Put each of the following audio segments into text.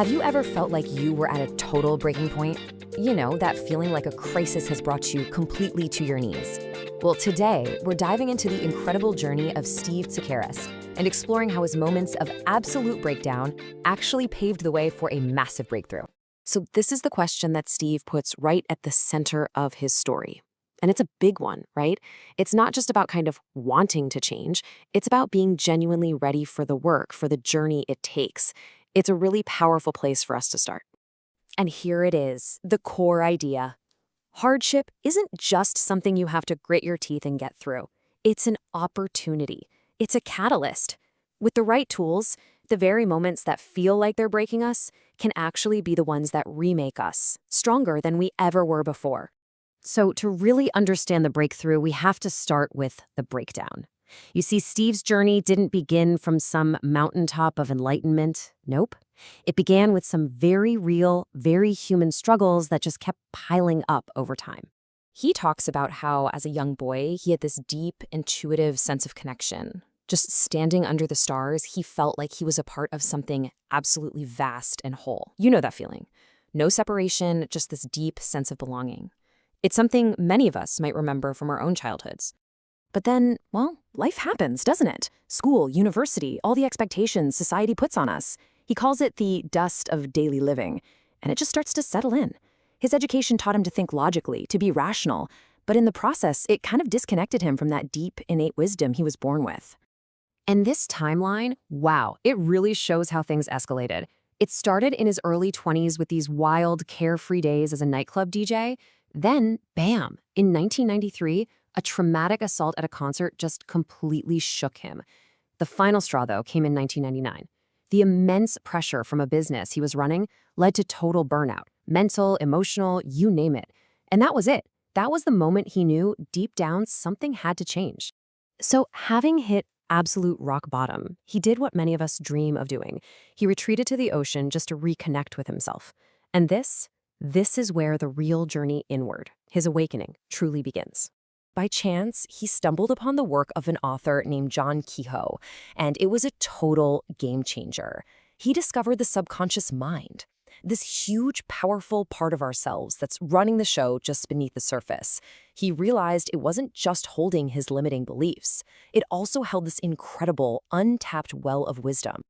Have you ever felt like you were at a total breaking point? You know, that feeling like a crisis has brought you completely to your knees. Well, today, we're diving into the incredible journey of Steve Tsakiris and exploring how his moments of absolute breakdown actually paved the way for a massive breakthrough. So this is the question that Steve puts right at the center of his story. And it's a big one, right? It's not just about kind of wanting to change. It's about being genuinely ready for the work, for the journey it takes. It's a really powerful place for us to start. And here it is, the core idea. Hardship isn't just something you have to grit your teeth and get through. It's an opportunity. It's a catalyst. With the right tools, the very moments that feel like they're breaking us can actually be the ones that remake us, stronger than we ever were before. So to really understand the breakthrough, we have to start with the breakdown. You see, Steve's journey didn't begin from some mountaintop of enlightenment. Nope. It began with some very real, very human struggles that just kept piling up over time. He talks about how, as a young boy, he had this deep, intuitive sense of connection. Just standing under the stars, he felt like he was a part of something absolutely vast and whole. You know that feeling. No separation, just this deep sense of belonging. It's something many of us might remember from our own childhoods. But then, well, life happens, doesn't it? School, university, all the expectations society puts on us. He calls it the dust of daily living, and it just starts to settle in. His education taught him to think logically, to be rational, but in the process, it kind of disconnected him from that deep, innate wisdom he was born with. And this timeline, wow, it really shows how things escalated. It started in his early 20s with these wild, carefree days as a nightclub DJ. Then, bam, in 1993, a traumatic assault at a concert just completely shook him. The final straw, though, came in 1999. The immense pressure from a business he was running led to total burnout, mental, emotional, you name it. And that was it. That was the moment he knew deep down something had to change. So having hit absolute rock bottom, he did what many of us dream of doing. He retreated to the ocean just to reconnect with himself. And this is where the real journey inward, his awakening, truly begins. By chance, he stumbled upon the work of an author named John Kehoe, and it was a total game changer. He discovered the subconscious mind, this huge, powerful part of ourselves that's running the show just beneath the surface. He realized it wasn't just holding his limiting beliefs. It also held this incredible, untapped well of wisdom.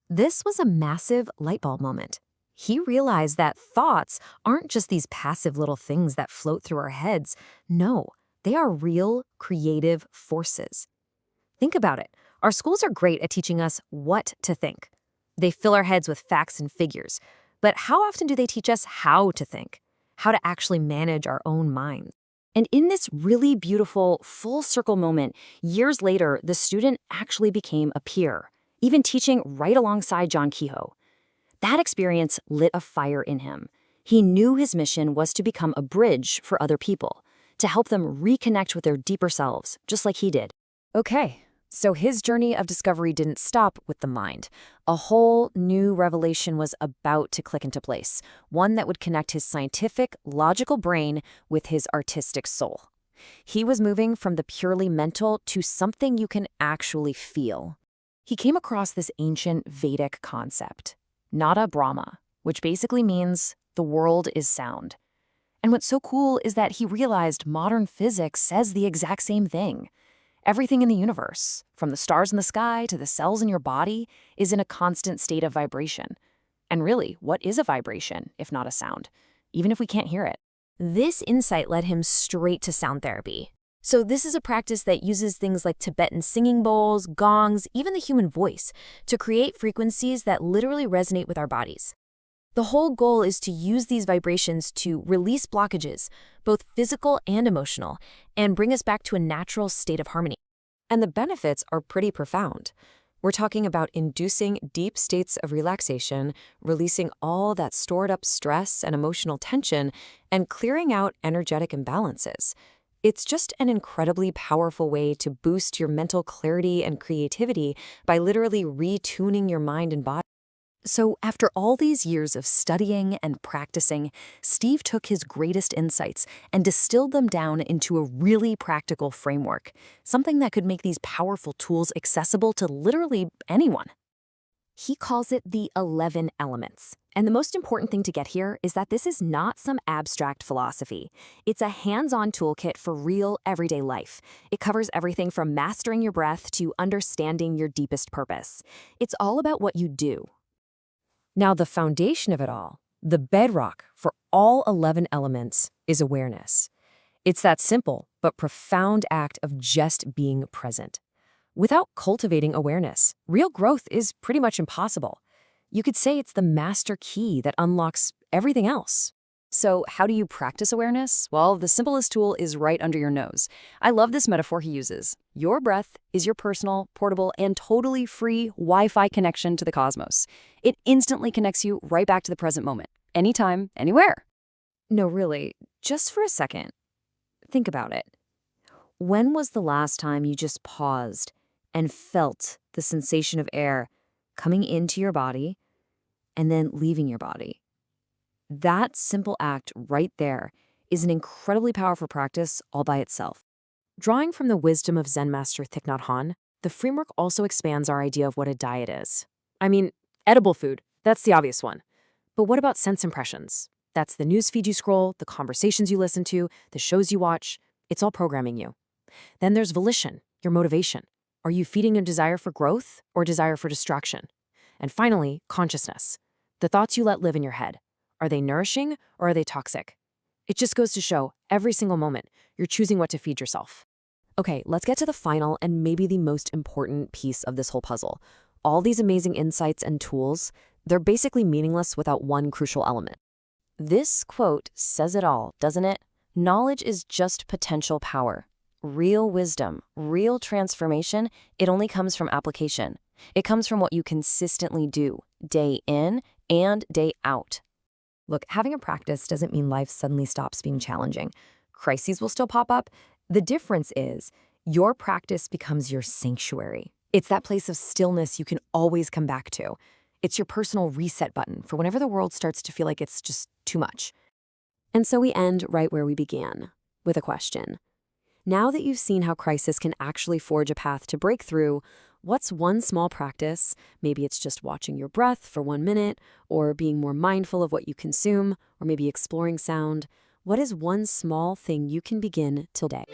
This was a massive light bulb moment. He realized that thoughts aren't just these passive little things that float through our heads. No. They are real, creative forces. Think about it. Our schools are great at teaching us what to think. They fill our heads with facts and figures. But how often do they teach us how to think? How to actually manage our own minds? And in this really beautiful, full circle moment, years later, the student actually became a peer, even teaching right alongside John Kehoe. That experience lit a fire in him. He knew his mission was to become a bridge for other people, to help them reconnect with their deeper selves, just like he did. Okay, so his journey of discovery didn't stop with the mind. A whole new revelation was about to click into place, one that would connect his scientific, logical brain with his artistic soul. He was moving from the purely mental to something you can actually feel. He came across this ancient Vedic concept, Nada Brahma, which basically means the world is sound. And what's so cool is that he realized modern physics says the exact same thing. Everything in the universe, from the stars in the sky to the cells in your body, is in a constant state of vibration. And really, what is a vibration, if not a sound, even if we can't hear it? This insight led him straight to sound therapy. So this is a practice that uses things like Tibetan singing bowls, gongs, even the human voice, to create frequencies that literally resonate with our bodies. The whole goal is to use these vibrations to release blockages, both physical and emotional, and bring us back to a natural state of harmony. And the benefits are pretty profound. We're talking about inducing deep states of relaxation, releasing all that stored up stress and emotional tension, and clearing out energetic imbalances. It's just an incredibly powerful way to boost your mental clarity and creativity by literally retuning your mind and body. So after all these years of studying and practicing, Steve took his greatest insights and distilled them down into a really practical framework, something that could make these powerful tools accessible to literally anyone. He calls it the 11 elements. And the most important thing to get here is that this is not some abstract philosophy. It's a hands-on toolkit for real, everyday life. It covers everything from mastering your breath to understanding your deepest purpose. It's all about what you do. Now, the foundation of it all, the bedrock for all 11 elements, is awareness. It's that simple but profound act of just being present. Without cultivating awareness, real growth is pretty much impossible. You could say it's the master key that unlocks everything else. So how do you practice awareness? Well, the simplest tool is right under your nose. I love this metaphor he uses. Your breath is your personal, portable, and totally free Wi-Fi connection to the cosmos. It instantly connects you right back to the present moment, anytime, anywhere. No, really, just for a second. Think about it. When was the last time you just paused and felt the sensation of air coming into your body and then leaving your body? That simple act right there is an incredibly powerful practice all by itself. Drawing from the wisdom of Zen master Thich Nhat Hanh, the framework also expands our idea of what a diet is. I mean, edible food, that's the obvious one. But what about sense impressions? That's the news feed you scroll, the conversations you listen to, the shows you watch. It's all programming you. Then there's volition, your motivation. Are you feeding a desire for growth or desire for distraction? And finally, consciousness, the thoughts you let live in your head. Are they nourishing or are they toxic? It just goes to show, every single moment, you're choosing what to feed yourself. Okay, let's get to the final and maybe the most important piece of this whole puzzle. All these amazing insights and tools, they're basically meaningless without one crucial element. This quote says it all, doesn't it? Knowledge is just potential power. Real wisdom, real transformation, it only comes from application. It comes from what you consistently do, day in and day out. Look, having a practice doesn't mean life suddenly stops being challenging. Crises will still pop up. The difference is your practice becomes your sanctuary. It's that place of stillness you can always come back to. It's your personal reset button for whenever the world starts to feel like it's just too much. And so we end right where we began, with a question. Now that you've seen how crisis can actually forge a path to breakthrough, what's one small practice? Maybe it's just watching your breath for 1 minute, or being more mindful of what you consume, or maybe exploring sound. What is one small thing you can begin today?